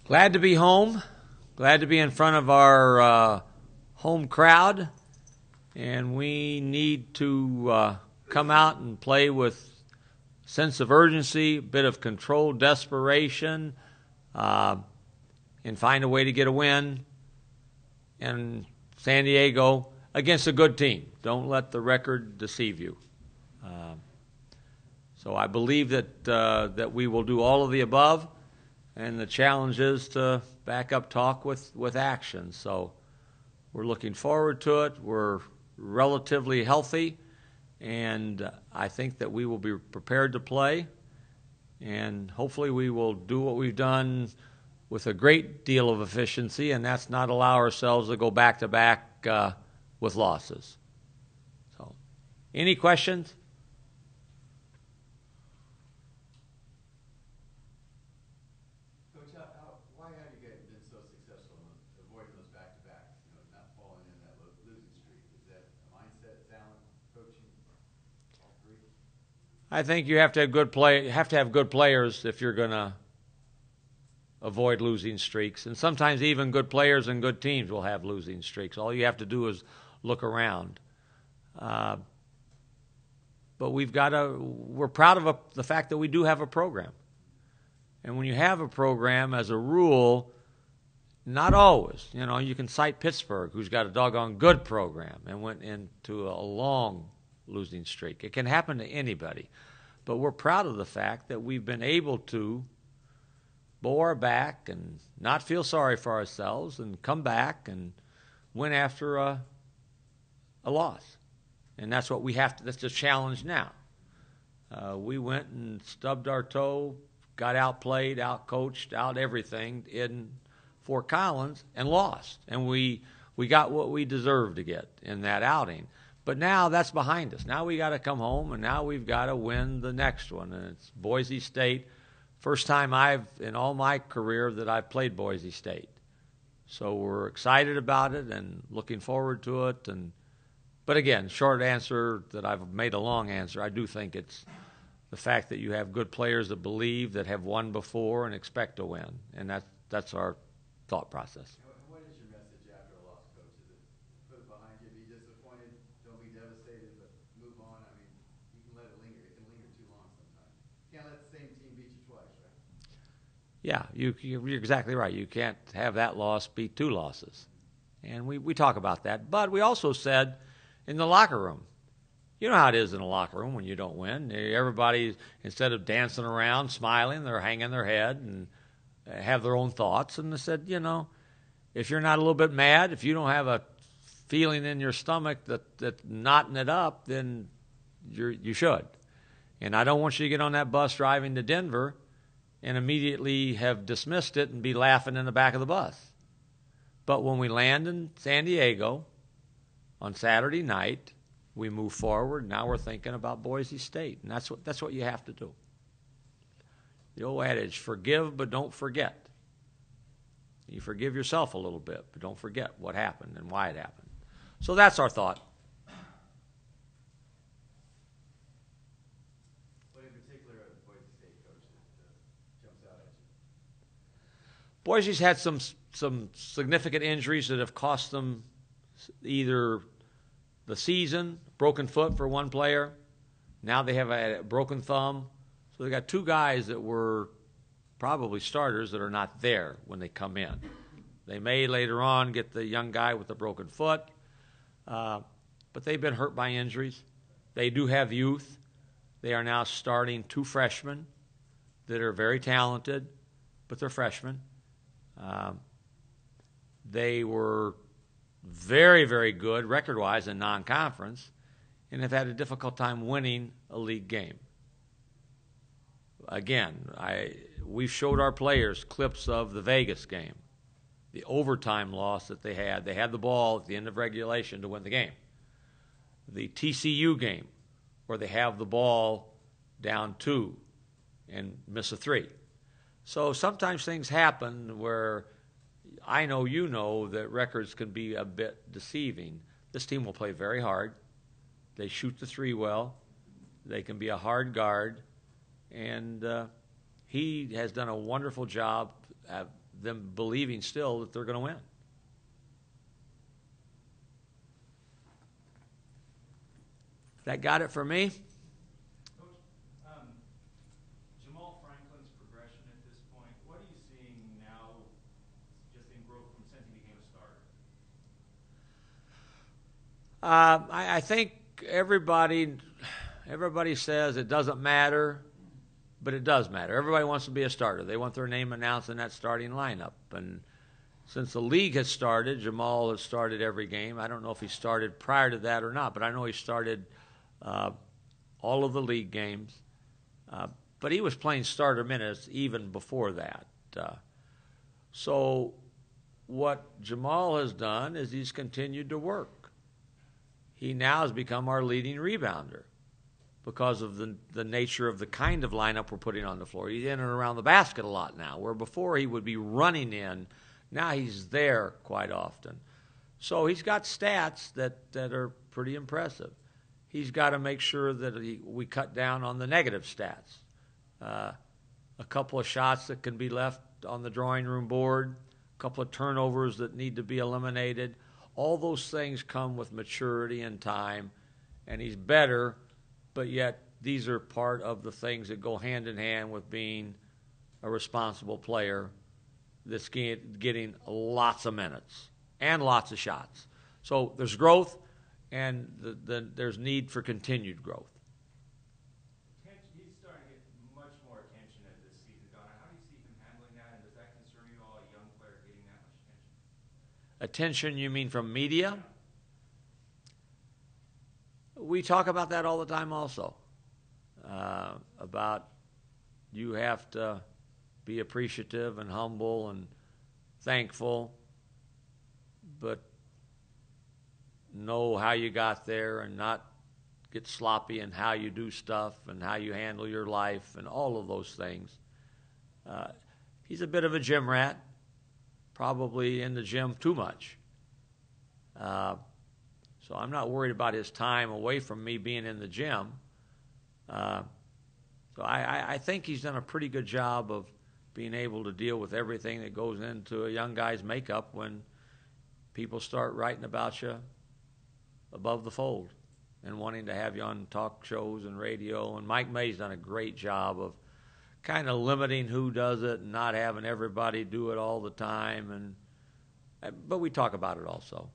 Glad to be home. Glad to be in front of our home crowd. And we need to come out and play with a sense of urgency, a bit of controlled desperation, and find a way to get a win in San Diego against a good team. Don't let the record deceive you. So I believe that we will do all of the above. And the challenge is to back up talk with action. So we're looking forward to it. We're relatively healthy, and I think that we will be prepared to play. And hopefully we will do what we've done with a great deal of efficiency, and that's not allow ourselves to go back-to-back with losses. So, any questions? Why have you guys been so successful in avoiding those back-to-backs, not falling in that losing streak? Is that a mindset, talent, coaching, all three? I think you have to have good players if you're going to avoid losing streaks. And sometimes even good players and good teams will have losing streaks. All you have to do is look around. But we're proud of the fact that we do have a program. And when you have a program, as a rule, not always. You can cite Pittsburgh, who's got a doggone good program and went into a long losing streak. It can happen to anybody. But we're proud of the fact that we've been able to bow our back and not feel sorry for ourselves and come back and win after a loss. And that's what we have to, that's the challenge now. We went and stubbed our toe, got outplayed, outcoached, out everything in Fort Collins and lost. And we got what we deserved to get in that outing. But now that's behind us. Now we got to come home, and now we've got to win the next one. And it's Boise State. First time in all my career that I've played Boise State. So we're excited about it and looking forward to it. But again, short answer that I've made a long answer, I do think it's the fact that you have good players that believe, that have won before and expect to win. And that's our thought process. What is your message after a loss, Coach? Is it put it behind you, be disappointed, don't be devastated, but move on? I mean, you can let it linger. It can linger too long sometimes. You can't let the same team beat you twice, right? Yeah, you're exactly right. You can't have that loss beat two losses. And we talk about that. But we also said in the locker room, you know how it is in a locker room when you don't win. Everybody, instead of dancing around, smiling, they're hanging their head and have their own thoughts. And they said, if you're not a little bit mad, if you don't have a feeling in your stomach that's knotting it up, then you should. And I don't want you to get on that bus driving to Denver and immediately have dismissed it and be laughing in the back of the bus. But when we land in San Diego on Saturday night, we move forward. Now we're thinking about Boise State, and that's what you have to do. The old adage, forgive but don't forget. You forgive yourself a little bit, but don't forget what happened and why it happened. So that's our thought. What in particular at Boise State, Coach, that jumps out at you? Boise's had some significant injuries that have cost them either the season, broken foot for one player. Now they have a broken thumb. So they got two guys that were probably starters that are not there when they come in. They may later on get the young guy with the broken foot, but they've been hurt by injuries. They do have youth. They are now starting two freshmen that are very talented, but they're freshmen. They were very, very good record-wise in non-conference and have had a difficult time winning a league game. Again, we've showed our players clips of the Vegas game, the overtime loss that they had. They had the ball at the end of regulation to win the game. The TCU game, where they have the ball down 2 and miss a 3. So sometimes things happen where I know you know that records can be a bit deceiving. This team will play very hard. They shoot the 3 well. They can be a hard guard. And he has done a wonderful job at them believing still that they're going to win. That got it for me. Coach, Jamal Franklin's progression at this point, what are you seeing now just in growth from since he became a starter? I think everybody says it doesn't matter, but it does matter. Everybody wants to be a starter. They want their name announced in that starting lineup. And since the league has started, Jamal has started every game. I don't know if he started prior to that or not, but I know he started all of the league games. But he was playing starter minutes even before that. So what Jamal has done is he's continued to work. He now has become our leading rebounder because of the nature of the kind of lineup we're putting on the floor. He's in and around the basket a lot now, where before he would be running in. Now he's there quite often. So he's got stats that are pretty impressive. He's got to make sure that we cut down on the negative stats. A couple of shots that can be left on the drawing room board, a couple of turnovers that need to be eliminated. All those things come with maturity and time, and he's better, but yet these are part of the things that go hand in hand with being a responsible player that's getting lots of minutes and lots of shots. So there's growth, and there's need for continued growth. He's starting to get much more attention as this season's gone on. How do you see him handling that, and does that concern you at all, a young player getting that much attention? Attention, you mean from media? We talk about that all the time also, about you have to be appreciative and humble and thankful, but know how you got there and not get sloppy in how you do stuff and how you handle your life and all of those things. He's a bit of a gym rat, probably in the gym too much. So I'm not worried about his time away from me being in the gym. So I think he's done a pretty good job of being able to deal with everything that goes into a young guy's makeup when people start writing about you above the fold and wanting to have you on talk shows and radio. And Mike May's done a great job of kind of limiting who does it and not having everybody do it all the time. But we talk about it also.